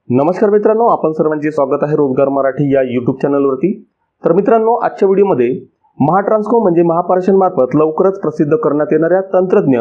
नमस्कार मित्रांनो, आपण सर्वांचे स्वागत आहे रोजगार मराठी या यूट्यूब चॅनलवरती। तर मित्रांनो, आजच्या व्हिडिओमध्ये महाट्रान्सको म्हणजे महापारेषण मार्फत लवकरच प्रसिद्ध करण्यात येणाऱ्या तंत्रज्ञ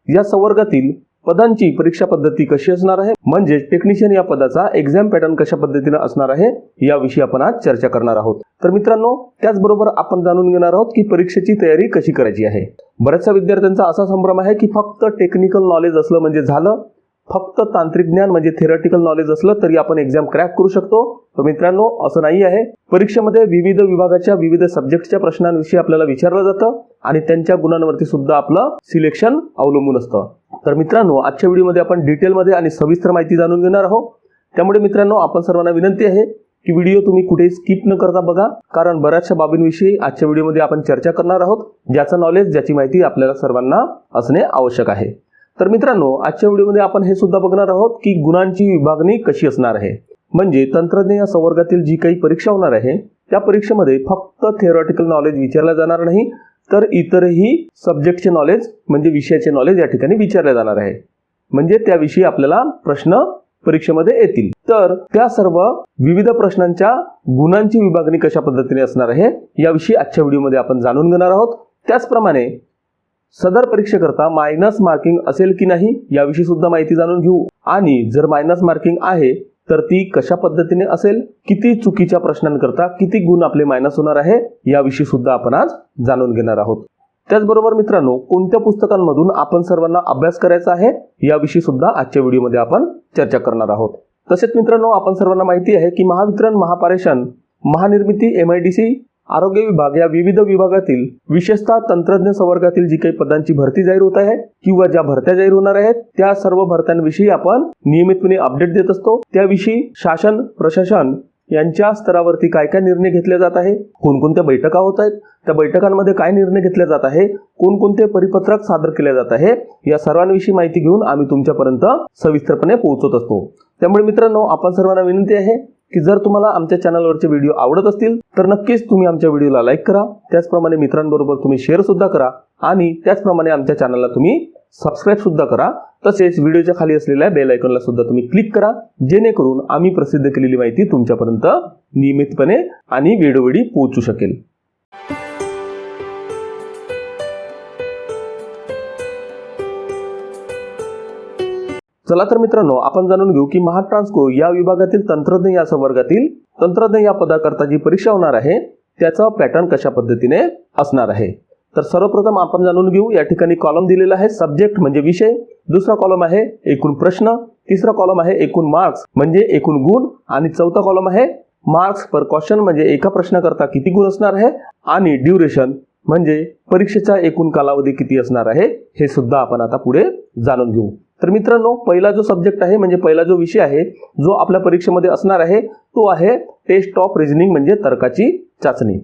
या संवर्गातील पदांची परीक्षा पद्धती कशी असणार आहे, म्हणजे टेक्निशियन या पदाचा एक्झाम पॅटर्न कशा पद्धतीने असणार आहे याविषयी आपण आज चर्चा करणार आहोत। तर मित्रांनो, त्याचबरोबर आपण जाणून घेणार आहोत की परीक्षेची तयारी कशी करायची आहे। बऱ्याचशा विद्यार्थ्यांचा असा संभ्रम आहे की फक्त टेक्निकल नॉलेज असलं म्हणजे झालं, फक्त तांत्रिक ज्ञान म्हणजे थेरॉटिकल नॉलेज असलं तरी आपण एक्झाम क्रॅक करू शकतो। तर मित्रांनो, असं नाही आहे। परीक्षेमध्ये विविध विभागाच्या विविध सब्जेक्टच्या प्रश्नांविषयी आपल्याला विचारलं जातं आणि त्यांच्या गुणांवरती सुद्धा आपलं सिलेक्शन अवलंबून असतं। तर मित्रांनो, आजच्या व्हिडिओमध्ये आपण डिटेलमध्ये आणि सविस्तर माहिती जाणून घेणार आहोत। त्यामुळे मित्रांनो, आपण सर्वांना विनंती आहे की व्हिडिओ तुम्ही कुठेही स्किप न करता बघा, कारण बऱ्याचशा बाबींविषयी आजच्या व्हिडिओमध्ये आपण चर्चा करणार आहोत, ज्याचं नॉलेज, ज्याची माहिती आपल्याला सर्वांना असणे आवश्यक आहे। तर मित्रांनो, आजच्या व्हिडिओमध्ये आपण हे सुद्धा बघणार आहोत की गुणांची विभागणी कशी असणार आहे। म्हणजे तंत्रज्ञ या संवर्गातील जी काही परीक्षा होणार आहे त्या परीक्षेमध्ये फक्त थेरॉटिकल नॉलेज विचारलं जाणार नाही, तर इतरही सब्जेक्टचे नॉलेज म्हणजे विषयाचे नॉलेज या ठिकाणी विचारले जाणार आहे। म्हणजे त्याविषयी आपल्याला प्रश्न परीक्षेमध्ये येतील। तर त्या सर्व विविध प्रश्नांच्या गुणांची विभागणी कशा पद्धतीने असणार आहे याविषयी आजच्या व्हिडिओमध्ये आपण जाणून घेणार आहोत। त्याचप्रमाणे सदर परीक्षेकरता मायनस मार्किंग असेल की नाही याविषयी सुद्धा माहिती जाणून घेऊ, आणि जर मायनस मार्किंग आहे तर ती कशा पद्धतीने असेल, किती चुकीच्या प्रश्नांकरता किती गुण आपले मायनस होणार आहे याविषयी सुद्धा आपण आज जाणून घेणार आहोत। त्याचबरोबर मित्रांनो, कोणत्या पुस्तकांमधून आपण सर्वांना अभ्यास करायचा आहे याविषयी सुद्धा आजच्या व्हिडिओमध्ये आपण चर्चा करणार आहोत। तसेच मित्रांनो, आपण सर्वांना माहिती आहे की महावितरण, महापारेषण, महानिर्मिती, MIDC, आरोग्य विभाग या विविध विभागातील विशेषतः तंत्रज्ञ संवर्गातील जी काही पदांची भरती जाहीर होत आहे किंवा ज्या भरत्या जाहीर होणार आहेत त्या सर्व भरत्यांविषयी आपण नियमितपणे अपडेट देत असतो। त्याविषयी शासन, प्रशासन यांच्या स्तरावरती काय काय निर्णय घेतले जात आहे, कोणकोणत्या बैठका होत आहेत, त्या बैठकांमध्ये काय निर्णय घेतले जात आहे, कोणकोणते परिपत्रक सादर केले जात आहे, या सर्वांविषयी माहिती घेऊन आम्ही तुमच्यापर्यंत सविस्तरपणे पोहोचत असतो। त्यामुळे मित्रांनो, आपण सर्वांना विनंती आहे की जर तुम्हाला आमच्या चॅनलवरचे व्हिडिओ आवडत असतील तर नक्कीच तुम्ही आमच्या व्हिडिओला लाईक करा, त्याचप्रमाणे मित्रांबरोबर तुम्ही शेअर सुद्धा करा, आणि त्याचप्रमाणे आमच्या चॅनलला तुम्ही सबस्क्राईब सुद्धा करा। तसेच व्हिडिओच्या खाली असलेल्या बेल आयकॉनला सुद्धा तुम्ही क्लिक करा, जेणेकरून आम्ही प्रसिद्ध केलेली माहिती तुमच्यापर्यंत नियमितपणे आणि वेळोवेळी पोहोचू शकेल। चला तर मित्रांनो, आपण जाणून घेऊ की महाट्रान्सको या विभागातील तंत्रज्ञ या संवर्गातील तंत्रज्ञ या पदाकरता जी परीक्षा होणार आहे त्याचा पॅटर्न कशा पद्धतीने असणार आहे। तर सर्वप्रथम आपण जाणून घेऊ, या ठिकाणी कॉलम दिलेला आहे सब्जेक्ट म्हणजे विषय, दुसरा कॉलम आहे एकूण प्रश्न, तिसरा कॉलम आहे एकूण मार्क्स म्हणजे एकूण गुण, आणि चौथा कॉलम आहे मार्क्स पर क्वेश्चन म्हणजे एका प्रश्नाकरता किती गुण असणार आहे, आणि ड्युरेशन म्हणजे परीक्षेचा एकूण कालावधी किती असणार आहे हे सुद्धा आपण आता पुढे जाणून घेऊ। तर मित्रांनो, पहिला जो सब्जेक्ट आहे म्हणजे पहिला जो विषय आहे जो आपल्या परीक्षेमध्ये असणार आहे तो आहे टेस्ट ऑफ रिझनिंग म्हणजे तर्काची चाचणी।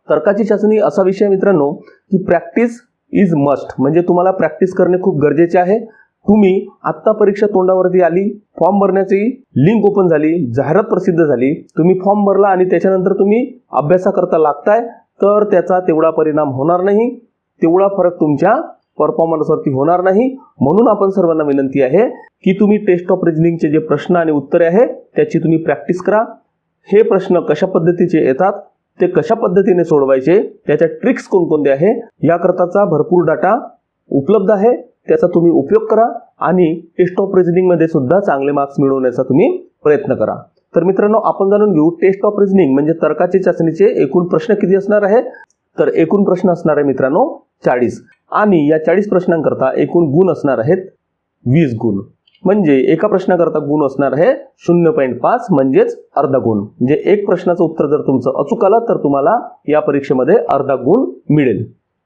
तर्काची चाचणी असा विषय मित्रांनो की प्रॅक्टिस इज मस्ट, म्हणजे तुम्हाला प्रॅक्टिस करणे खूप गरजेचे आहे। तुम्ही आत्ता परीक्षा तोंडावरती आली, फॉर्म भरण्याची लिंक ओपन झाली, जाहिरात प्रसिद्ध झाली, तुम्ही फॉर्म भरला आणि त्याच्यानंतर तुम्ही अभ्यासाकरता लागताय, तर त्याचा तेवढा परिणाम होणार नाही, तेवढा फरक तुमच्या परफॉर्मन्सवरती होणार नाही। म्हणून आपण सर्वांना विनंती आहे की तुम्ही टेस्ट ऑफ रिझनिंगचे जे प्रश्न आणि उत्तरे आहेत त्याची तुम्ही प्रॅक्टिस करा। हे प्रश्न कशा पद्धतीचे येतात, ते कशा पद्धतीने सोडवायचे, त्याच्या ट्रिक्स कोणकोणते आहे याकरताचा भरपूर डाटा उपलब्ध आहे, त्याचा तुम्ही उपयोग करा आणि टेस्ट ऑफ रिझनिंग मध्ये सुद्धा चांगले मार्क्स मिळवण्याचा तुम्ही प्रयत्न करा। तर मित्रांनो, आपण जाणून घेऊ टेस्ट ऑफ रिझनिंग म्हणजे तर्काची चाचणीचे एकूण प्रश्न किती असणार आहे। तर एकूण प्रश्न असणार आहे मित्रांनो 40, आणि या 40 प्रश्नांकरता एकूण गुण असणार आहेत 20 गुण, म्हणजे एका प्रश्नाकरता गुण असणार आहे 0.5 म्हणजेच अर्धा गुण। म्हणजे एक प्रश्नाचं उत्तर जर तुमचं अचूक आलं तर तुम्हाला या परीक्षेमध्ये अर्धा गुण मिळेल।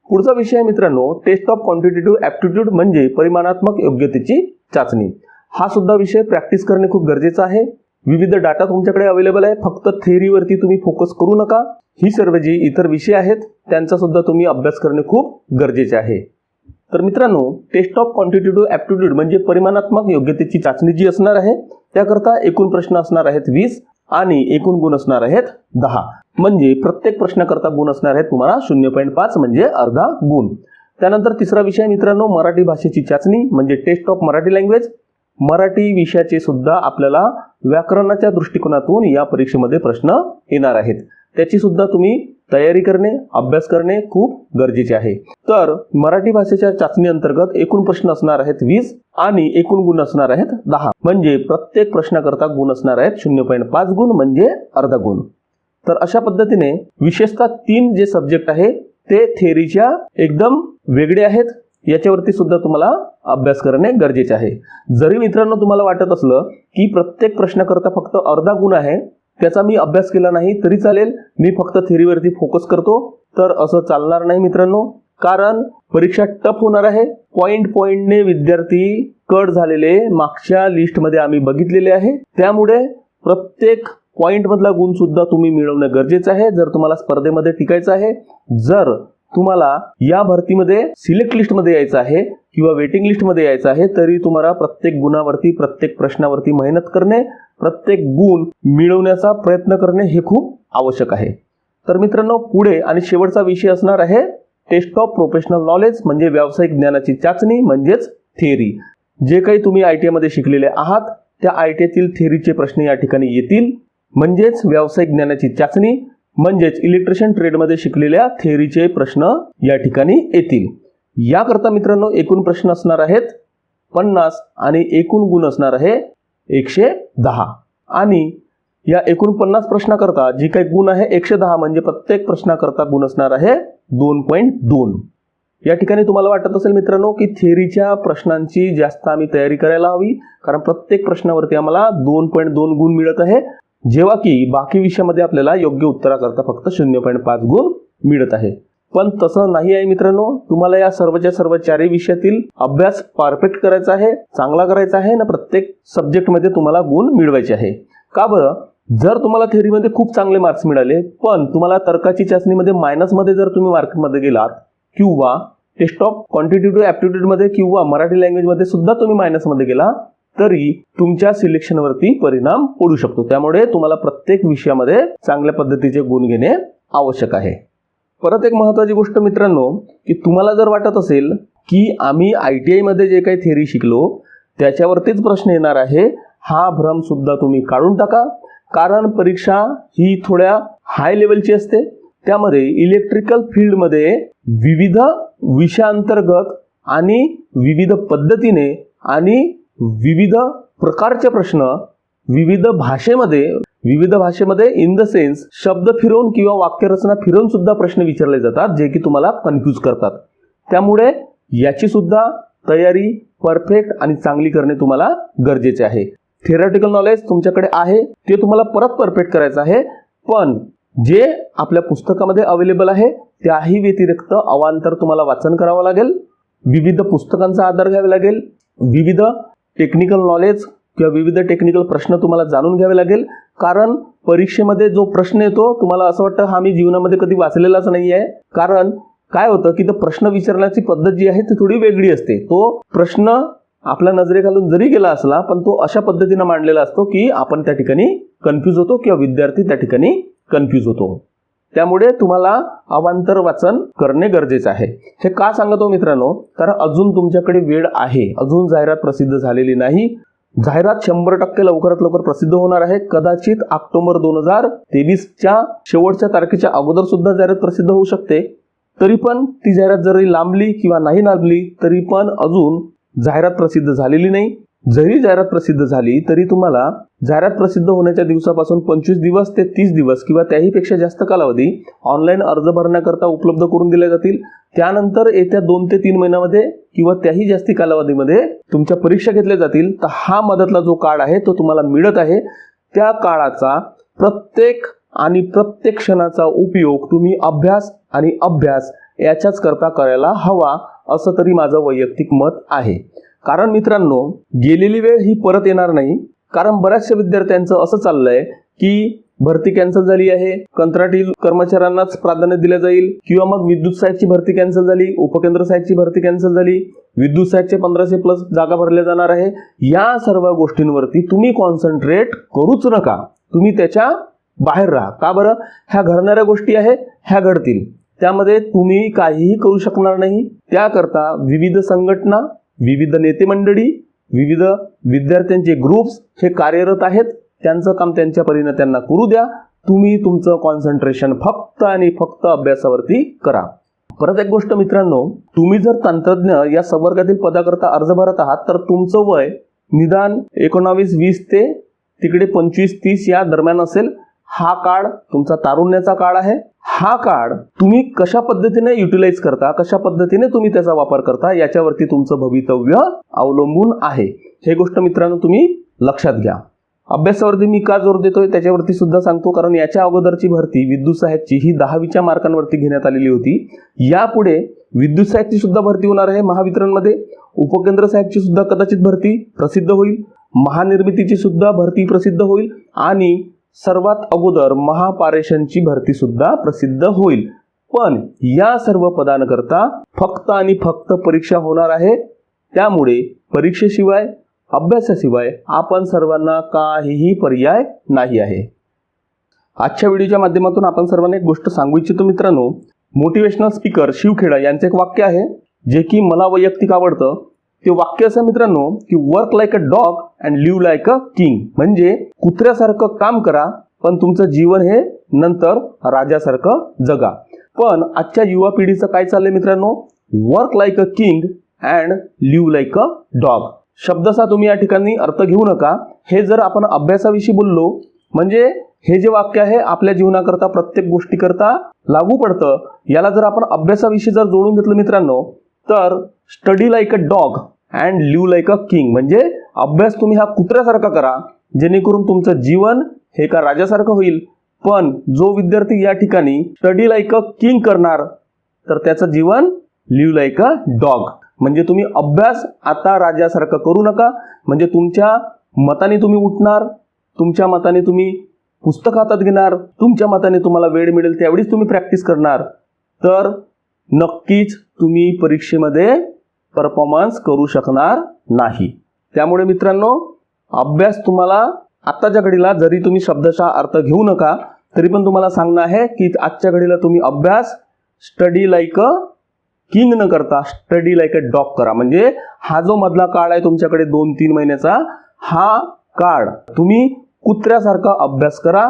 पुढचा विषय मित्रांनो टेस्ट ऑफ क्वांटिटेटिव्ह ॲप्टिट्यूड म्हणजे परिमाणात्मक योग्यतेची चाचणी। हा सुद्धा विषय प्रॅक्टिस करणे खूप गरजेचं आहे। विविध डाटा तुमच्याकडे अवेलेबल आहे, फक्त थेअरीवरती तुम्ही फोकस करू नका। ही सर्व जी इतर विषय आहेत त्यांचा सुद्धा तुम्ही अभ्यास करणे खूप गरजेचे आहे। तर मित्रांनो, टेस्ट ऑफ क्वांटिटेटिव्ह ॲप्टिट्यूड म्हणजे परिमाणात्मक योग्यतेची चाचणी जी असणार आहे त्याकरता एकूण प्रश्न असणार आहेत 20 आणि एकूण गुण असणार आहेत 10, म्हणजे प्रत्येक प्रश्नाकरता गुण असणार आहेत तुम्हाला 0.5 म्हणजे अर्धा गुण। त्यानंतर तिसरा विषय मित्रांनो मराठी भाषेची चाचणी म्हणजे test of Marathi language. Marathi विषयाचे सुद्धा आपल्याला व्याकरणाच्या दृष्टिकोनातून या परीक्षेमध्ये प्रश्न येणार आहेत. त्याची सुद्धा तुम्ही तयारी करणे, अभ्यास करणे खूप गरजेचे आहे. तर मराठी भाषेच्या चाचणी अंतर्गत एकूण प्रश्न असणार आहेत 20 आणि एकूण गुण असणार आहेत 10. म्हणजे प्रत्येक प्रश्नाकरता गुण असणार आहेत 0.5 गुण म्हणजे अर्धा गुण. तर अशा पद्धतीने विशेषतः 3 जे सब्जेक्ट आहे ते थेअरीच्या एकदम वेगळे आहेत. याच्यावरती सुद्धा तुम्हाला अभ्यास करणे गरजेचे आहे. जरी मित्रांनो तुम्हाला वाटत असलं की प्रत्येक प्रश्नाकरता फक्त अर्धा गुण आहे, त्याचा मी अभ्यास केला नाही तरी चालेल, मी फक्त थेअरीवरती फोकस करतो, तर असं चालणार नाही मित्रांनो. कारण परीक्षा टफ होणार आहे. पॉइंटने विद्यार्थी कट झालेले मागच्या लिस्टमध्ये आम्ही बघितलेले आहे. त्यामुळे प्रत्येक पॉइंट मधला गुण सुद्धा तुम्ही मिळवणं गरजेचं आहे जर तुम्हाला स्पर्धेमध्ये टिकायचं आहे. जर तुम्हाला या भरतीमध्ये सिलेक्ट लिस्टमध्ये यायचं आहे किंवा वेटिंग लिस्टमध्ये यायचं आहे, तरी तुम्हाला प्रत्येक गुणावरती, प्रत्येक प्रश्नावरती मेहनत करणे, प्रत्येक गुण मिळवण्याचा प्रयत्न करणे हे खूप आवश्यक आहे. तर मित्रांनो, पुढे आणि शेवटचा विषय असणार आहे टेस्ट ऑफ प्रोफेशनल नॉलेज म्हणजे व्यावसायिक ज्ञानाची चाचणी म्हणजेच थेअरी. जे काही तुम्ही ITI मध्ये शिकलेले आहात त्या ITI तील थेअरीचे प्रश्न या ठिकाणी येतील. म्हणजेच व्यावसायिक ज्ञानाची चाचणी म्हणजेच इलेक्ट्रिशियन ट्रेडमध्ये शिकलेल्या थेअरीचे प्रश्न या ठिकाणी येतील. याकरता मित्रांनो एकूण प्रश्न असणार आहेत 50 आणि एकूण गुण असणार आहे 110. आणि या एकूण 50 प्रश्नाकरता जी काही गुण आहे 110 म्हणजे प्रत्येक प्रश्नाकरता गुण असणार आहे 2.2. या ठिकाणी तुम्हाला वाटत असेल मित्रांनो की थेअरीच्या प्रश्नांची जास्त आम्ही तयारी करायला हवी, कारण प्रत्येक प्रश्नावरती आम्हाला 2.2 गुण मिळत आहे, जेव्हा की बाकी विषयामध्ये आपल्याला योग्य उत्तराकरता फक्त 0.5 गुण मिळत आहे. पण तसं नाही आहे मित्रांनो. तुम्हाला या सर्वच्या सर्व 4 विषयातील अभ्यास परफेक्ट करायचा आहे, चांगला करायचा आहे ना प्रत्येक सब्जेक्टमध्ये तुम्हाला गुण मिळवायचे आहे. का बरं? जर तुम्हाला थेअरीमध्ये खूप चांगले मार्क्स मिळाले पण तुम्हाला तर्काची चाचणीमध्ये मायनसमध्ये जर तुम्ही मार्कमध्ये गेलात किंवा टेस्ट ऑफ क्वांटिटेटिव्ह ॲप्टिट्यूडमध्ये किंवा मराठी लँग्वेजमध्ये सुद्धा तुम्ही मायनसमध्ये गेला तरी तुमच्या सिलेक्शनवरती परिणाम पडू शकतो. त्यामुळे तुम्हाला प्रत्येक विषयामध्ये चांगल्या पद्धतीचे गुण घेणे आवश्यक आहे. परत एक महत्त्वाची गोष्ट मित्रांनो, की तुम्हाला जर वाटत असेल की आम्ही ITI मध्ये जे काही थेअरी शिकलो त्याच्यावरतीच प्रश्न येणार आहे, हा भ्रम सुद्धा तुम्ही काढून टाका. कारण परीक्षा ही थोड्या हाय लेवलची असते. त्यामध्ये इलेक्ट्रिकल फील्डमध्ये विविध विषयांतर्गत आणि विविध पद्धतीने आणि विविध प्रकारचे प्रश्न विविध भाषेमध्ये इन द सेन्स शब्द फिरवून किंवा वाक्यरचना फिरवून सुद्धा प्रश्न विचारले जातात, जे की तुम्हाला कन्फ्यूज करतात. त्यामुळे याची सुद्धा तयारी परफेक्ट आणि चांगली करणे तुम्हाला गरजेचे आहे. थिअरटिकल नॉलेज तुमच्याकडे आहे ते तुम्हाला परत परफेक्ट करायचं आहे, पण जे आपल्या पुस्तकामध्ये अवेलेबल आहे त्याही व्यतिरिक्त अवांतर तुम्हाला वाचन करावं लागेल, विविध पुस्तकांचा आधार घ्यावा लागेल, विविध टेक्निकल नॉलेज किंवा विविध टेक्निकल प्रश्न तुम्हाला जाणून घ्यावे लागेल. कारण परीक्षेमध्ये जो प्रश्न येतो तुम्हाला असं वाटतं हा मी जीवनामध्ये कधी वाचलेलाच नाही आहे. कारण काय होतं की तो प्रश्न विचारण्याची पद्धत जी आहे ती थोडी वेगळी असते. तो प्रश्न आपल्या नजरेखालून जरी गेला असला पण तो अशा पद्धतीने मांडलेला असतो की आपण त्या ठिकाणी कन्फ्यूज होतो किंवा विद्यार्थी त्या ठिकाणी कन्फ्यूज होतो. त्यामुळे तुम्हाला अवांतर वाचन करणे गरजेचे आहे. हे का सांगतो मित्रांनो? कारण अजून तुमच्याकडे वेळ आहे, अजून जाहिरात प्रसिद्ध झालेली नाही. जाहिरात 100% लवकरात लवकर प्रसिद्ध होणार आहे. कदाचित ऑक्टोबर 2023च्या शेवटच्या तारखेच्या अगोदर सुद्धा जाहिरात प्रसिद्ध होऊ शकते. तरी पण ती जाहिरात जरी लांबली किंवा नाही लांबली तरी पण अजून जाहिरात प्रसिद्ध झालेली नाही. जरी जाहिरात प्रसिद्ध झाली तरी तुम्हाला जाहिरात प्रसिद्ध होण्याच्या दिवसापासून 25 दिवस ते 30 दिवस किंवा त्याहीपेक्षा जास्त कालावधी ऑनलाईन अर्ज भरण्याकरता उपलब्ध करून दिले जातील. त्यानंतर येत्या 2 ते 3 महिन्यामध्ये किंवा त्याही जास्ती कालावधीमध्ये तुमच्या परीक्षा घेतल्या जातील. तर हा मदतला जो काळ आहे तो तुम्हाला मिळत आहे. त्या काळाचा प्रत्येक क्षणाचा उपयोग तुम्ही अभ्यास याच्याच करता करायला हवा, असं तरी माझं वैयक्तिक मत आहे. कारण मित्रांनो, गेलेली वेळ ही परत येणार नाही. कारण बऱ्याचशा विद्यार्थ्यांचं असं चाललंय की भरती कॅन्सल झाली आहे, कंत्राटी कर्मचाऱ्यांनाच प्राधान्य दिलं जाईल, किंवा मग विद्युत सहाय्यची भरती कॅन्सल झाली, उपकेंद्र सहाय्यची भरती कॅन्सल झाली, विद्युत सहाय्यचे 1500+ जागा भरल्या जाणार आहे. या सर्व गोष्टींवरती तुम्ही कॉन्सन्ट्रेट करूच नका. तुम्ही त्याच्या बाहेर राहा. का बरं? ह्या घडणाऱ्या गोष्टी आहे, ह्या घडतील, त्यामध्ये तुम्ही काहीही करू शकणार नाही. त्याकरता विविध संघटना, विविध नेते मंडळी, विविध विद्यार्थ्यांचे ग्रुप्स हे कार्यरत आहेत. त्यांचं काम त्यांच्या परीने त्यांना करू द्या. तुम्ही तुमचं कॉन्सन्ट्रेशन फक्त आणि फक्त अभ्यासावरती करा. परत एक गोष्ट मित्रांनो, तुम्ही जर तंत्रज्ञ या संवर्गातील पदाकरता अर्ज भरत आहात तर तुमचं वय निदान 19-20 ते तिकडे 25-30 या दरम्यान असेल. हा काळ तुमचा तारुण्याचा काळ आहे. हा काळ तुम्ही कशा पद्धतीने युटिलाइज करता, कशा पद्धतीने तुम्ही त्याचा वापर करता याच्यावरती तुमचं भवितव्य अवलंबून आहे. हे गोष्ट मित्रांनो तुम्ही लक्षात घ्या. अभ्यासावरती मी का जोर देतोय त्याच्यावरती सुद्धा सांगतो, कारण याच्या अगोदरची भरती विद्युत सहाय्यकची ही 10वीच्या मार्कांवरती घेण्यात आलेली होती. यापुढे विद्युत सहाय्यकची सुद्धा भरती होणार आहे महावितरणमध्ये. उपकेंद्र सहाय्यकची सुद्धा कदाचित भरती प्रसिद्ध होईल. महानिर्मितीची सुद्धा भरती प्रसिद्ध होईल आणि सर्वात अगोदर महापारेषणची भरती सुद्धा प्रसिद्ध होईल. पण या सर्व पदांकरता फक्त आणि फक्त परीक्षा होणार आहे. त्यामुळे परीक्षेशिवाय अभ्यासाशिवाय आपण सर्वांना काहीही पर्याय नाही आहे. आजच्या व्हिडिओच्या माध्यमातून आपण सर्वांना एक गोष्ट सांगू इच्छितो मित्रांनो. मोटिवेशनल स्पीकर शिवखेडा यांचे एक वाक्य आहे जे की मला वैयक्तिक आवडतं. ते वाक्य असं मित्रांनो की work like a dog and live like a king. म्हणजे कुत्र्यासारखं काम करा पण तुमचं जीवन हे नंतर राजासारखं जगा. पण आजच्या युवा पिढीचं काय चाललंय मित्रांनो, work like a king and live like a dog. शब्दसा तुम्ही या ठिकाणी अर्थ घेऊ नका. हे जर आपण अभ्यासाविषयी बोललो म्हणजे हे जे वाक्य आहे आपल्या जीवनाकरता प्रत्येक गोष्टीकरता लागू पडतं. याला जर आपण अभ्यासाविषयी जर जोडून घेतलं मित्रांनो तर study like a dog and live like a king. म्हणजे अभ्यास तुम्ही हा कुत्र्यासारखा करा जेणेकरून तुमचं जीवन हे का राजासारखं होईल. पण जो विद्यार्थी या ठिकाणी स्टडी लाईक अ किंग करणार तर त्याचं जीवन लिव्ह लाईक अ डॉग. म्हणजे तुम्ही अभ्यास आता राजासारखं करू नका. म्हणजे तुमच्या मताने तुम्ही उठणार, तुमच्या मताने तुम्ही पुस्तक हातात घेणार, तुमच्या मताने तुम्हाला वेळ मिळेल त्यावेळीच तुम्ही प्रॅक्टिस करणार तर नक्कीच तुम्ही परीक्षेमध्ये परफॉर्मन्स करू शकणार नाही. त्यामुळे मित्रांनो अभ्यास तुम्हाला आत्ताच्या घडीला जरी तुम्ही शब्दशः अर्थ घेऊ नका तरी पण तुम्हाला सांगणं आहे की आजच्या घडीला तुम्ही अभ्यास स्टडी लाईक अ किंग न करता स्टडी लाईक अ डॉग करा. म्हणजे हा जो मधला काळ आहे तुमच्याकडे 2-3 महिन्याचा, हा काळ तुम्ही कुत्र्यासारखा अभ्यास करा.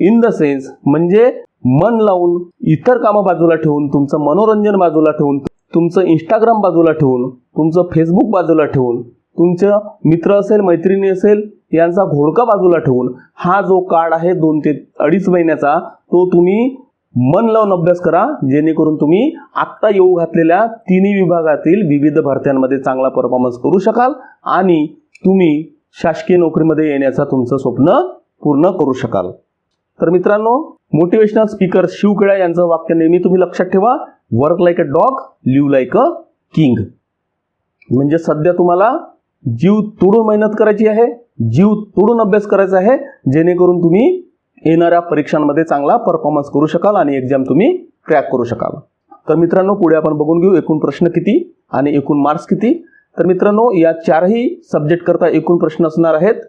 इन द सेन्स म्हणजे मन लावून, इतर कामं बाजूला ठेवून, तुमचं मनोरंजन बाजूला ठेवून, तुमचं इंस्टाग्राम बाजूला ठेवून, तुमचं फेसबुक बाजूला ठेवून, तुमचं मित्र असेल मैत्रिणी असेल यांचा घोळका बाजूला ठेवून हा जो काळ आहे 2 ते 2.5 महिन्याचा तो तुम्ही मन लावून अभ्यास करा. जेणेकरून तुम्ही आत्ता येऊ घातलेल्या 3 विभागातील विविध भरत्यांमध्ये चांगला परफॉर्मन्स करू शकाल आणि तुम्ही शासकीय नोकरीमध्ये येण्याचं तुमचं स्वप्न पूर्ण करू शकाल. तर मित्रांनो मोटिवेशनल स्पीकर शिवखेडा यांचं वाक्य नेहमी तुम्ही लक्षात ठेवा, work like a dog live like a king. म्हणजे सध्या तुम्हाला जीव तोडून मेहनत करायची आहे, जीव तोडून अभ्यास करायचा आहे जेणेकरून तुम्ही येणाऱ्या परीक्षांमध्ये चांगला परफॉर्मन्स करू शकाल आणि एक्झाम तुम्ही क्रॅक करू शकाल. तर मित्रांनो पुढे आपण बघून घेऊ एकूण प्रश्न किती आणि एकूण मार्क्स किती. तर मित्रांनो या 4ही सब्जेक्ट करता एकूण प्रश्न असणार आहेत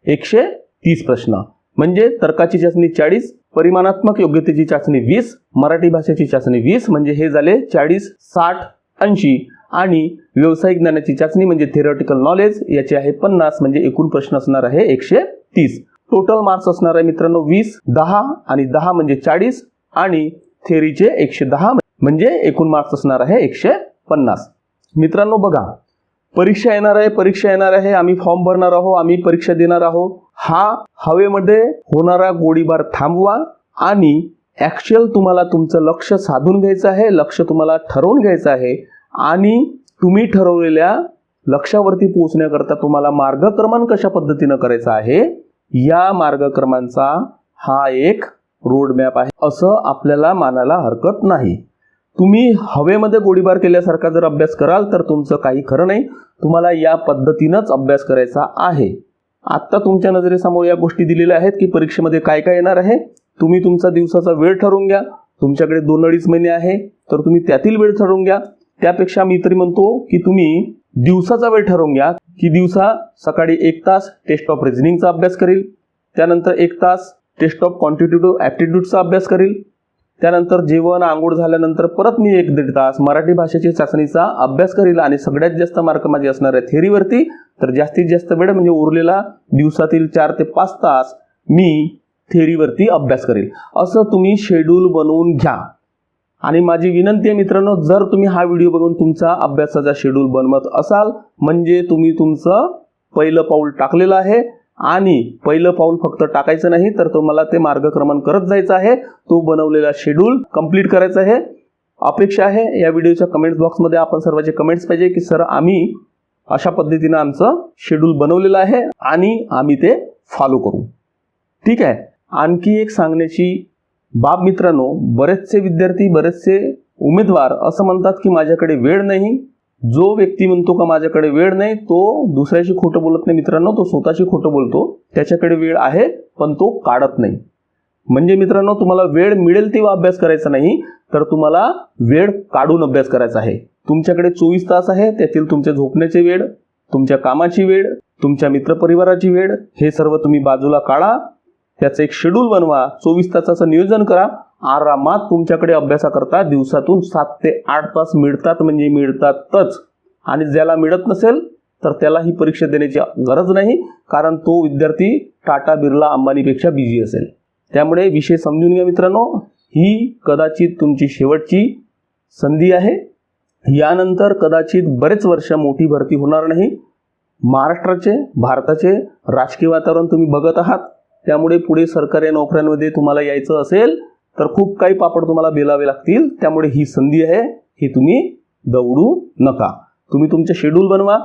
130 प्रश्न. म्हणजे तर्काची चाचणी 40, परिमाणात्मक योग्यतेची चाचणी 20, मराठी भाषेची चाचणी 20 म्हणजे हे झाले 40, 60, 80 आणि व्यावसायिक ज्ञानाची चाचणी म्हणजे थिअरॉटिकल नॉलेज याचे आहे 50. म्हणजे एकूण प्रश्न असणार आहे 130. टोटल मार्क्स असणार आहे मित्रांनो 20, 10 आणि 10 म्हणजे 40 आणि थेअरीचे 110 म्हणजे एकूण मार्क्स असणार आहे 150. मित्रांनो बघा परीक्षा येणार आहे, आम्ही फॉर्म भरणार आहोत, आम्ही परीक्षा देणार आहोत. हा हवेमध्ये होणारा गोळीबार थांबवा आणि ॲक्च्युअल तुम्हाला तुमचं लक्ष साधून घ्यायचं आहे, लक्ष तुम्हाला ठरवून घ्यायचं आहे आणि तुम्ही ठरवलेल्या लक्ष्यावरती पोहोचण्याकरता तुम्हाला मार्गक्रमण कशा पद्धतीनं करायचं आहे या मार्गक्रमांचा हा एक रोडमॅप आहे असं आपल्याला मानायला हरकत नाही. तुम्ही हवेमध्ये गोळीबार केल्यासारखा जर अभ्यास कराल तर तुमचं काही खरं नाही. तुम्हाला या पद्धतीनंच अभ्यास करायचा आहे. आत्ता तुमच्या नजरेसमोर या गोष्टी दिलेल्या आहेत की परीक्षेमध्ये काय काय येणार आहे. तुम्ही तुमचा दिवसाचा वेळ ठरवून घ्या. तुमच्याकडे 2-2.5 महिने आहे तर तुम्ही त्यातील वेळ ठरवून घ्या. त्यापेक्षा मी तरी म्हणतो की तुम्ही दिवसाचा वेळ ठरवून घ्या की दिवसा सकाळी 1 तास टेस्ट ऑफ रिझनिंगचा अभ्यास करेल, त्यानंतर 1 तास टेस्ट ऑफ क्वांटिटेटिव्ह ॲप्टिट्यूडचा अभ्यास करेल, त्यानंतर जेवण आंघोळ झाल्यानंतर परत मी 1-1.5 तास मराठी भाषेची चाचणीचा अभ्यास करील आणि सगळ्यात जास्त मार्क माझे असणार आहे थेअरीवरती. तर जास्तीत जास्त वेळ म्हणजे उरलेला दिवसातील 4 ते 5 तास मी थेअरीवरती अभ्यास करेल. असं तुम्ही शेड्यूल बनवून घ्या. आणि माझी विनंती आहे मित्रांनो, जर तुम्ही हा व्हिडिओ बघून तुमचा अभ्यासाचा शेड्यूल बनवत असाल म्हणजे तुम्ही तुमचं पहिलं पाऊल टाकलेलं आहे. आणि पहिलं पाऊल फक्त टाकायचं नाही तर तुम्हाला ते मार्गक्रमण करत जायचं आहे. तो बनवलेला शेड्यूल कंप्लीट करायचा आहे. अपेक्षा आहे या व्हिडिओच्या कमेंट्स बॉक्समध्ये आपण सर्वांचे कमेंट्स पाहिजे की सर आम्ही अशा पद्धतीनं आमचं शेड्यूल बनवलेलं आहे आणि आम्ही ते फॉलो करू. ठीक आहे. आणखी एक सांगण्याची बाब मित्रांनो, बरेचसे विद्यार्थी बरेचसे उमेदवार असं म्हणतात की माझ्याकडे वेळ नाही. जो व्यक्ती म्हणतो का माझ्याकडे वेळ नाही तो दुसऱ्याशी खोटं बोलत नाही मित्रांनो, तो स्वतःशी खोटं बोलतो. त्याच्याकडे वेळ आहे पण तो काढत नाही. म्हणजे मित्रांनो, तुम्हाला वेळ मिळेल तेव्हा अभ्यास करायचा नाही तर तुम्हाला वेळ काढून अभ्यास करायचा आहे. तुमच्याकडे 24 तास आहे, त्यातील तुमच्या झोपण्याची वेळ, तुमच्या कामाची वेळ, तुमच्या मित्रपरिवाराची वेळ हे सर्व तुम्ही बाजूला काढा. त्याचं एक शेड्यूल बनवा, 24 तासाचं नियोजन करा. आरामात तुमच्याकडे अभ्यासाकरता दिवसातून 7 ते 8 तास मिळतात म्हणजे मिळतातच. आणि ज्याला मिळत नसेल तर त्याला ही परीक्षा देण्याची गरज नाही, कारण तो विद्यार्थी टाटा बिर्ला अंबानीपेक्षा बिझी असेल. त्यामुळे विषय समजून घ्या मित्रांनो, ही कदाचित तुमची शेवटची संधी आहे. यानंतर कदाचित बरेच वर्ष मोठी भरती होणार नाही. महाराष्ट्राचे भारताचे राजकीय वातावरण तुम्ही बघत आहात. त्यामुळे पुढे सरकारी नोकऱ्यांमध्ये तुम्हाला यायचं असेल तर खूप काही पापड तुम्हाला बेलावे लागतील. त्यामुळे ही संधी आहे, ही तुम्ही दवडू नका. तुम्ही तुमचे शेड्यूल बनवा.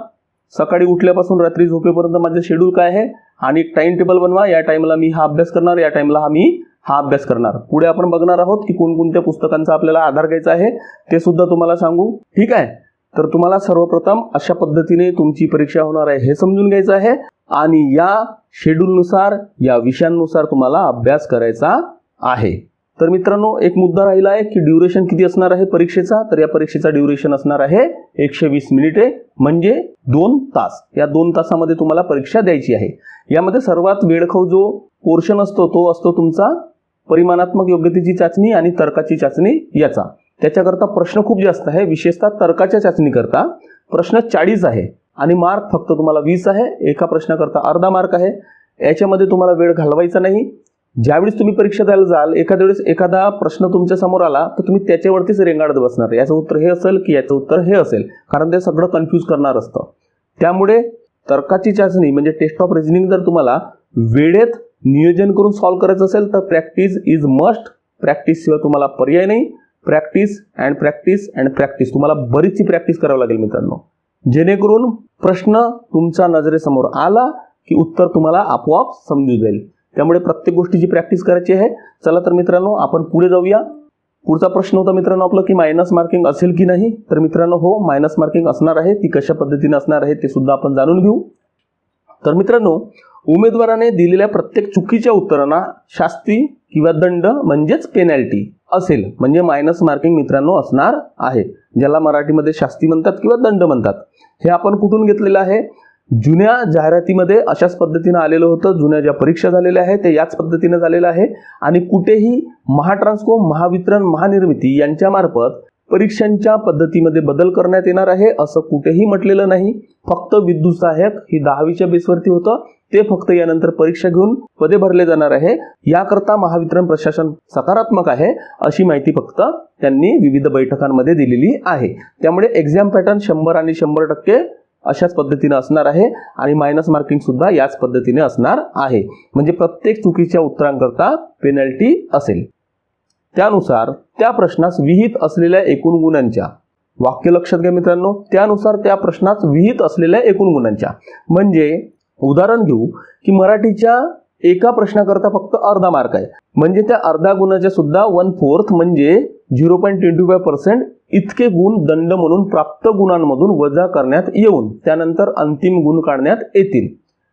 सकाळी उठल्यापासून रात्री झोपेपर्यंत माझे शेड्यूल काय आहे आणि टाइम टेबल बनवा. या टाइमला मी हा अभ्यास करणार, या टाइमला मी हा अभ्यास करणार. पुढे आपण बघणार आहोत की कोणकोणत्या पुस्तकांचा आपल्याला आधार घ्यायचा आहे ते सुद्धा तुम्हाला सांगू. ठीक आहे. तर तुम्हाला सर्वप्रथम अशा पद्धतीने तुमची परीक्षा होणार आहे हे समजून घ्यायचं आहे आणि या शेड्यूलनुसार या विषयांनुसार तुम्हाला अभ्यास करायचा आहे. तर मित्रांनो, एक मुद्दा राहिला आहे की ड्युरेशन किती असणार आहे परीक्षेचा. तर या परीक्षेचा ड्युरेशन असणार आहे 120 मिनिटे म्हणजे 2 तास. या 2 तासामध्ये तुम्हाला परीक्षा द्यायची आहे. यामध्ये सर्वात वेळखाऊ जो पोर्शन असतो तो असतो तुमचा परिमाणात्मक योग्यतेची चाचणी आणि तर्काची चाचणी याचा. त्याच्याकरता प्रश्न खूप जास्त आहे. विशेषतः तर्काच्या चाचणीकरता प्रश्न 40 आहे आणि मार्क फक्त तुम्हाला 20 आहे. एका प्रश्नाकरता अर्धा मार्क आहे. याच्यामध्ये तुम्हाला वेळ घालवायचा नाही. ज्यावेळेस तुम्ही परीक्षा द्यायला जाल एखाद्या वेळेस एखादा प्रश्न तुमच्या समोर आला तर तुम्ही त्याच्यावरतीच रेंगाळत बसणार. याचं उत्तर हे असेल की याचं उत्तर हे असेल, कारण ते सगळं कन्फ्यूज करणार असतं. त्यामुळे तर्काची चाचणी म्हणजे टेस्ट ऑफ रिझनिंग जर तुम्हाला वेळेत नियोजन करून सॉल्व्ह करायचं असेल तर प्रॅक्टिस इज मस्ट. प्रॅक्टिस शिवाय तुम्हाला पर्याय नाही. Practice and practice and practice. तुम्हाला बरीचशी प्रॅक्टिस करावी लागेल मित्रांनो, जेणेकरून प्रश्न तुमच्या नजरेसमोर आला की उत्तर तुम्हाला आपोआप समजून जाईल. त्यामुळे प्रत्येक गोष्टीची प्रॅक्टिस करायची आहे. चला तर मित्रांनो आपण पुढे जाऊया. पुढचा प्रश्न होता मित्रांनो आपला की मायनस मार्किंग असेल की नाही. तर मित्रांनो हो, मायनस मार्किंग असणार आहे. ती कशा पद्धतीने असणार आहे ते सुद्धा आपण जाणून घेऊ. तर मित्रांनो, उमेदवाराने दिलेल्या प्रत्येक चुकीच्या उत्तरांना शास्ती किंवा दंड म्हणजेच पेनल्टी असेल म्हणजे मायनस मार्किंग मित्रांनो असणार आहे. ज्याला मराठीमध्ये शास्ती म्हणतात किंवा दंड म्हणतात. हे आपण कुठून घेतलेलं आहे? जुन्या जाहिरातीमध्ये अशाच पद्धतीने आलेलं होतं. जुन्या ज्या परीक्षा झालेल्या आहेत ते याच पद्धतीने झालेलं आहे. आणि कुठेही महाट्रान्सको, महावितरण, महानिर्मिती यांच्या मार्फत परीक्षांच्या पद्धतीमध्ये बदल करण्यात येणार आहे असं कुठेही म्हटलेलं नाही. फक्त विद्युत सहाय्यक ही 10वीच्या बेसवरती होतं. ते फक्त यानंतर परीक्षा घेऊन पदे भरले जाणार आहे. याकरता महावितरण प्रशासन सकारात्मक आहे अशी माहिती फक्त त्यांनी विविध बैठकांमध्ये दिलेली आहे. त्यामुळे एक्झाम पॅटर्न 100 आणि 100% अशाच पद्धतीने असणार आहे आणि मायनस मार्किंग सुद्धा याच पद्धतीने असणार आहे. म्हणजे प्रत्येक चुकीच्या उत्तरांकरता पेनल्टी असेल. त्यानुसार त्या प्रश्नास विहित असलेल्या एकूण गुणांच्या, वाक्य लक्षात घ्या मित्रांनो, त्यानुसार त्या प्रश्नास विहित असलेल्या एकूण गुणांच्या. म्हणजे उदाहरण घेऊ की मराठीच्या एका प्रश्नाकरता फक्त अर्धा मार्क आहे म्हणजे त्या अर्धा गुणाच्या सुद्धा 1/4 म्हणजे 0.25% इतके गुण दंड म्हणून प्राप्त गुणांमधून वजा करण्यात येऊन त्यानंतर अंतिम गुण काढण्यात येतील.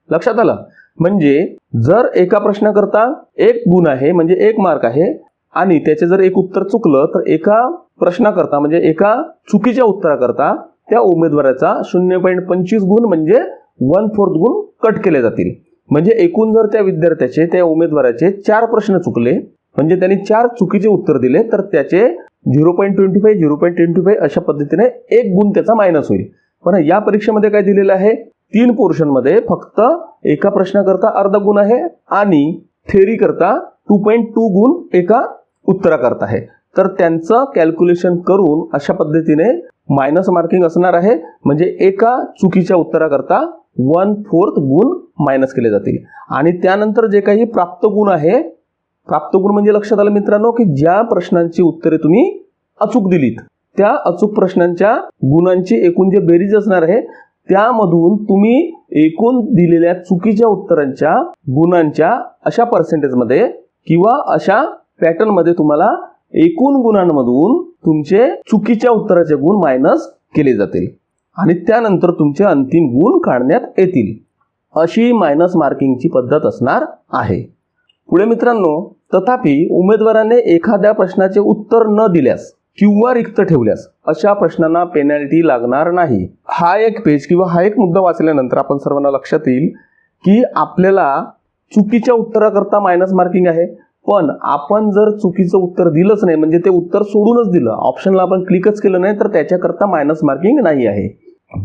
लक्षात आलं? म्हणजे जर एका प्रश्नाकरता 1 गुण आहे म्हणजे 1 मार्क आहे आणि त्याचे जर एक उत्तर चुकलं तर एका प्रश्नाकरता म्हणजे एका चुकीच्या उत्तराकरता त्या उमेदवाराचा 0.25 गुण म्हणजे 1/4 गुण कट केले जातील. म्हणजे एकूण जर त्या विद्यार्थ्याचे, त्या उमेदवाराचे 4 प्रश्न चुकले म्हणजे त्यांनी 4 चुकीचे उत्तर दिले तर त्याचे 0.25 0.25 अशा पद्धतीने 1 गुण त्याचा मायनस होईल. पण या परीक्षेमध्ये काय दिलेलं आहे, 3 पोर्शन मध्ये फक्त एका प्रश्नाकरता अर्धा गुण आहे आणि थेअरी करता 2.2 गुण एका उत्तराकरता आहे. तर त्यांचं कॅल्क्युलेशन करून अशा पद्धतीने मायनस मार्किंग असणार आहे. म्हणजे एका चुकीच्या उत्तराकरता 1/4 गुण मायनस केले जातील. आणि त्यानंतर जे काही प्राप्त गुण आहे, प्राप्त गुण म्हणजे लक्षात आलं मित्रांनो की ज्या प्रश्नांची उत्तरे तुम्ही अचूक दिलीत त्या अचूक प्रश्नांच्या गुणांची एकूण जे बेरीज असणार आहे त्यामधून तुम्ही एकूण दिलेल्या चुकीच्या उत्तरांच्या गुणांच्या अशा पर्सेंटेजमध्ये किंवा अशा पॅटर्नमध्ये तुम्हाला एकूण गुणांमधून तुमचे चुकीच्या उत्तराचे गुण मायनस केले जातील आणि त्यानंतर तुमचे अंतिम गुण काढण्यात येतील. अशी मायनस मार्किंगची पद्धत असणार आहे. पुढे मित्रांनो, तथापि उमेदवाराने एखाद्या प्रश्नाचे उत्तर न दिल्यास किंवा रिक्त ठेवल्यास अशा प्रश्नांना पेनल्टी लागणार नाही. हा एक पेज किंवा हा एक मुद्दा वाचल्यानंतर आपण सर्वांना लक्षात येईल की आपल्याला चुकीच्या उत्तराकरता मायनस मार्किंग आहे. पण आपण जर चुकीचं उत्तर दिलंच नाही, म्हणजे ते उत्तर सोडूनच दिलं, ऑप्शनला आपण क्लिकच केलं नाही, तर त्याच्याकरता मायनस मार्किंग नाही आहे.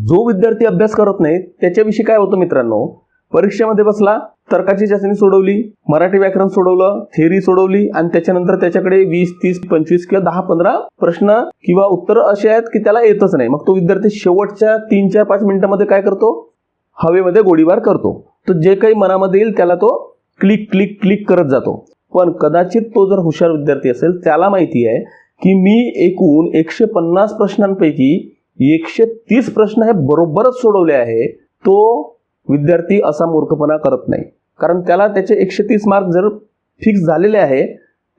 जो विद्यार्थी अभ्यास करत नाही त्याच्याविषयी काय होतं मित्रांनो, परीक्षेमध्ये बसला, तर्काची चाचणी सोडवली, मराठी व्याकरण सोडवलं, थेअरी सोडवली आणि त्याच्यानंतर त्याच्याकडे 20, 30, 25 किंवा 10, 15 प्रश्न किंवा उत्तर असे आहेत की त्याला येतच नाही. मग तो विद्यार्थी शेवटच्या 3, 4, 5 मिनिटांमध्ये काय करतो, हवेमध्ये गोळीबार करतो. तर जे काही मनामध्ये येईल त्याला तो क्लिक क्लिक क्लिक करत जातो. पण कदाचित तो जर हुशार विद्यार्थी असेल त्याला माहिती आहे की मी एकूण 150 प्रश्नांपैकी 130 प्रश्न हे बरोबरच सोडवले आहे. तो विद्यार्थी असा मूर्खपणा करत नाही, कारण त्याला त्याचे 130 मार्क जर फिक्स झालेले आहे,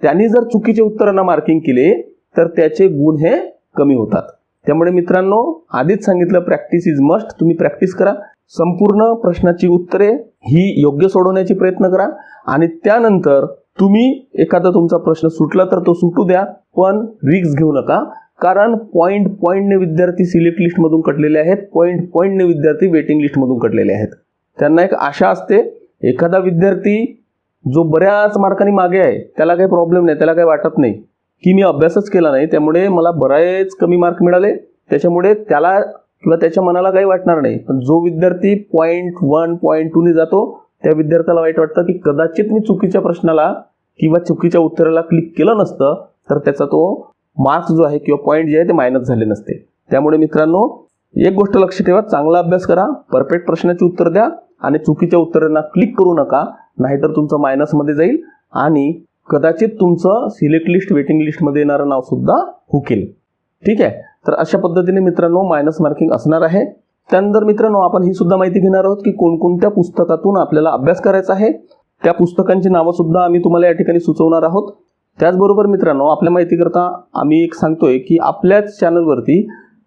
त्यांनी जर चुकीचे उत्तरांना मार्किंग केले तर त्याचे गुण हे कमी होतात. त्यामुळे मित्रांनो, आधीच सांगितलं, प्रॅक्टिस इज मस्ट. तुम्ही प्रॅक्टिस करा, संपूर्ण प्रश्नाची उत्तरे ही योग्य सोडवण्याची प्रयत्न करा आणि त्यानंतर तुम्ही एखादा तुमचा प्रश्न सुटला तर तो सुटू द्या, पण रिस्क घेऊ नका. कारण पॉइंटने विद्यार्थी सिलेक्ट लिस्टमधून कटलेले आहेत, पॉइंटने विद्यार्थी वेटिंग लिस्टमधून कटलेले आहेत. त्यांना एक आशा असते, एखादा विद्यार्थी जो बऱ्याच मार्कांनी मागे आहे त्याला काही प्रॉब्लेम नाही, त्याला काही वाटत नाही की मी अभ्यासच केला नाही त्यामुळे मला बरेच कमी मार्क मिळाले, त्याच्यामुळे त्याला किंवा त्याच्या मनाला काही वाटणार नाही. पण जो विद्यार्थी पॉइंट 1, पॉइंट 2 ने जातो त्या विद्यार्थ्याला वाईट वाटतं की कदाचित मी चुकीच्या प्रश्नाला किंवा चुकीच्या उत्तराला क्लिक केलं नसतं तर त्याचा तो मार्क्स जो आहे किंवा पॉईंट जे आहे ते मायनस झाले नसते. त्यामुळे मित्रांनो, एक गोष्ट लक्ष ठेवा, चांगला अभ्यास करा, परफेक्ट प्रश्नाची उत्तर द्या आणि चुकीच्या उत्तरांना क्लिक करू नका, नाहीतर तुमचं मायनसमध्ये जाईल आणि कदाचित तुमचं सिलेक्ट लिस्ट वेटिंग लिस्टमध्ये येणारं नाव सुद्धा हुकेल. ठीक आहे, तर अशा पद्धतीने मित्रांनो मायनस मार्किंग असणार आहे. त्यानंतर मित्रांनो, आपण ही सुद्धा माहिती घेणार आहोत की कोणकोणत्या पुस्तकातून आपल्याला अभ्यास करायचा आहे. त्या पुस्तकांची नावं सुद्धा आम्ही तुम्हाला या ठिकाणी सुचवणार आहोत. त्याचबरोबर मित्रांनो, आपल्या माहितीकरता आम्ही एक सांगतोय की आपल्याच चॅनलवरती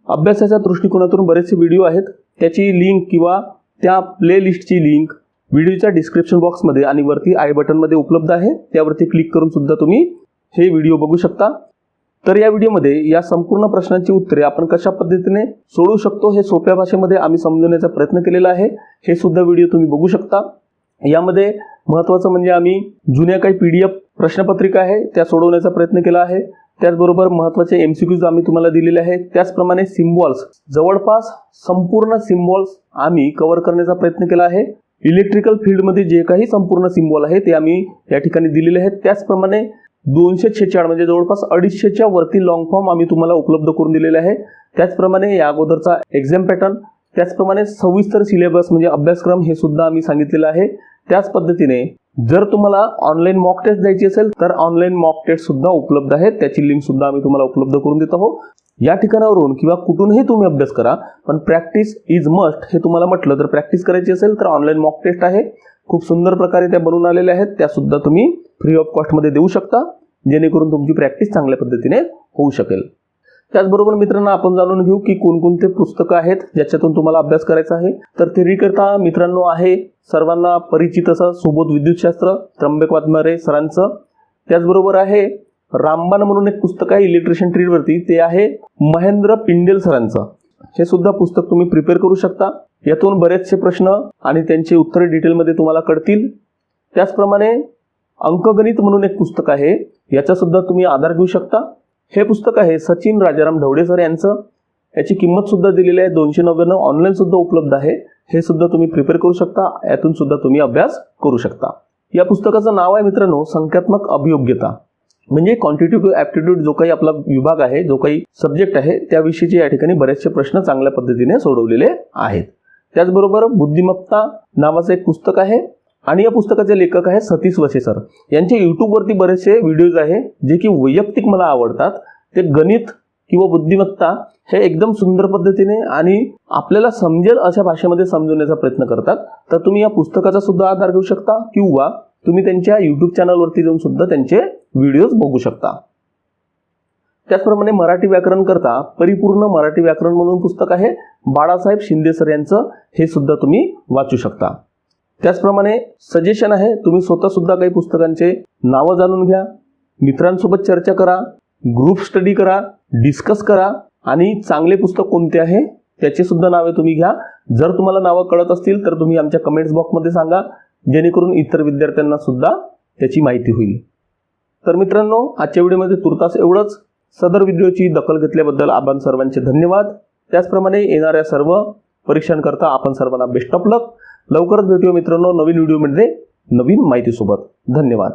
अभ्यासाच्या दृष्टिकोनातून बरेचसे व्हिडिओ आहेत. त्याची लिंक किंवा त्या प्लेलिस्टची लिंक व्हिडिओच्या डिस्क्रिप्शन बॉक्समध्ये आणि वरती आय बटनमध्ये उपलब्ध आहे. त्यावरती क्लिक करून सुद्धा तुम्ही हे व्हिडिओ बघू शकता. तर या व्हिडिओमध्ये या संपूर्ण प्रश्नांची उत्तरे आपण कशा पद्धतीने सोडवू शकतो हे सोप्या भाषेमध्ये आम्ही समजवण्याचा प्रयत्न केलेला आहे. हे सुद्धा व्हिडिओ तुम्ही बघू शकता. यामध्ये महत्त्वाचं म्हणजे आम्ही जुन्या काही PDF प्रश्नपत्रिका आहे त्या सोडवण्याचा प्रयत्न केला आहे. त्याचबरोबर महत्त्वाचे MCQs आम्ही तुम्हाला दिलेले आहेत. त्याचप्रमाणे सिम्बॉल्स, जवळपास संपूर्ण सिम्बॉल्स आम्ही कव्हर करण्याचा प्रयत्न केला आहे. इलेक्ट्रिकल फील्डमध्ये जे काही संपूर्ण सिम्बॉल आहे ते आम्ही या ठिकाणी दिलेले आहेत. त्याचप्रमाणे 246 म्हणजे जवळपास 250च्या वरती लॉंग फॉर्म आम्ही तुम्हाला उपलब्ध करून दिलेले आहे. त्याचप्रमाणे या अगोदरचा एक्झाम पॅटर्न, त्याचप्रमाणे सविस्तर सिलेबस म्हणजे अभ्यासक्रम हे सुद्धा आम्ही सांगितलेलं आहे. त्याच पद्धतीने जर तुम्हाला ऑनलाईन मॉक टेस्ट द्यायची असेल तर ऑनलाईन मॉक टेस्ट सुद्धा उपलब्ध आहे. त्याची लिंक सुद्धा आम्ही तुम्हाला उपलब्ध करून देत आहोत. या ठिकाणावरून किंवा कुठूनही तुम्ही अभ्यास करा, पण प्रॅक्टिस इज मस्ट हे तुम्हाला म्हटलं तर प्रॅक्टिस करायची असेल तर ऑनलाईन मॉक टेस्ट आहे. खूप सुंदर प्रकारे त्या बनवून आलेल्या आहेत. त्या सुद्धा तुम्ही फ्री ऑफ कॉस्टमध्ये देऊ शकता, जेणेकरून तुमची प्रॅक्टिस चांगल्या पद्धतीने होऊ शकेल. त्याचबरोबर मित्रांनो, आपण जाणून घेऊ की कोणकोणते पुस्तकं आहेत ज्याच्यातून तुम्हाला अभ्यास करायचा आहे. तर थेरीकरता मित्रांनो आहे सर्वांना परिचित असं सुबोध विद्युतशास्त्र, त्र्यंबक वाघमारे सरांचं. त्याचबरोबर आहे रामबाण म्हणून एक पुस्तक आहे इलेक्ट्रिशियन ट्रेडवरती, ते आहे महेंद्र पिंडेल सरांचं. हे सुद्धा पुस्तक तुम्ही प्रिपेअर करू शकता. यातून बरेचसे प्रश्न आणि त्यांची उत्तरे डिटेलमध्ये तुम्हाला कळतील. त्याचप्रमाणे अंकगणित म्हणून एक पुस्तक आहे, याचा सुद्धा तुम्ही आधार घेऊ शकता. हे पुस्तक आहे सचिन राजाराम ढवळे सर यांचं. याची किंमत सुद्धा दिलेली आहे 299. ऑनलाईन सुद्धा उपलब्ध आहे. हे सुद्धा तुम्ही प्रिपेअर करू शकता. यातून सुद्धा तुम्ही अभ्यास करू शकता. या पुस्तकाचं नाव आहे मित्रांनो संख्यात्मक अभियोग्यता, म्हणजे क्वांटिटेटिव्ह ॲप्टिट्यूड जो काही आपला विभाग आहे, जो काही सब्जेक्ट आहे, त्याविषयीचे या ठिकाणी बरेचसे प्रश्न चांगल्या पद्धतीने सोडवलेले आहेत. त्याचबरोबर बुद्धिमत्ता नावाचं एक पुस्तक आहे आणि या पुस्तकाचे लेखक आहे सतीश वसे सर. यांचे यूट्यूबवरती बरेचसे व्हिडिओज आहे जे की वैयक्तिक मला आवडतात. ते गणित किंवा बुद्धिमत्ता हे एकदम सुंदर पद्धतीने आणि आपल्याला समजेल अशा भाषेमध्ये समजवण्याचा प्रयत्न करतात. तर तुम्ही या पुस्तकाचा सुद्धा आधार घेऊ शकता किंवा तुम्ही त्यांच्या यूट्यूब चॅनलवरती जाऊन सुद्धा त्यांचे व्हिडिओज बघू शकता. त्याचप्रमाणे मराठी व्याकरण करता परिपूर्ण मराठी व्याकरण म्हणून पुस्तक आहे बाळासाहेब शिंदे सर यांचं. हे सुद्धा तुम्ही वाचू शकता. त्याचप्रमाणे सजेशन आहे, तुम्ही स्वतः सुद्धा काही पुस्तकांचे नावं जाणून घ्या, मित्रांसोबत चर्चा करा, ग्रुप स्टडी करा, डिस्कस करा आणि चांगले पुस्तक कोणते आहे त्याचे सुद्धा नावे तुम्ही घ्या. जर तुम्हाला नावं कळत असतील तर तुम्ही आमच्या कमेंट्स बॉक्समध्ये सांगा, जेणेकरून इतर विद्यार्थ्यांना सुद्धा त्याची माहिती होईल. तर मित्रांनो, आजच्या व्हिडिओमध्ये तुर्तास एवढंच. सदर व्हिडिओची दखल घेतल्याबद्दल आपण सर्वांचे धन्यवाद. त्याचप्रमाणे येणाऱ्या सर्व परीक्षांकरता आपण सर्वांना बेस्ट ऑफ लक. लवकरच भेटूया मित्रांनो नवीन व्हिडिओमध्ये नवीन माहितीसोबत. धन्यवाद.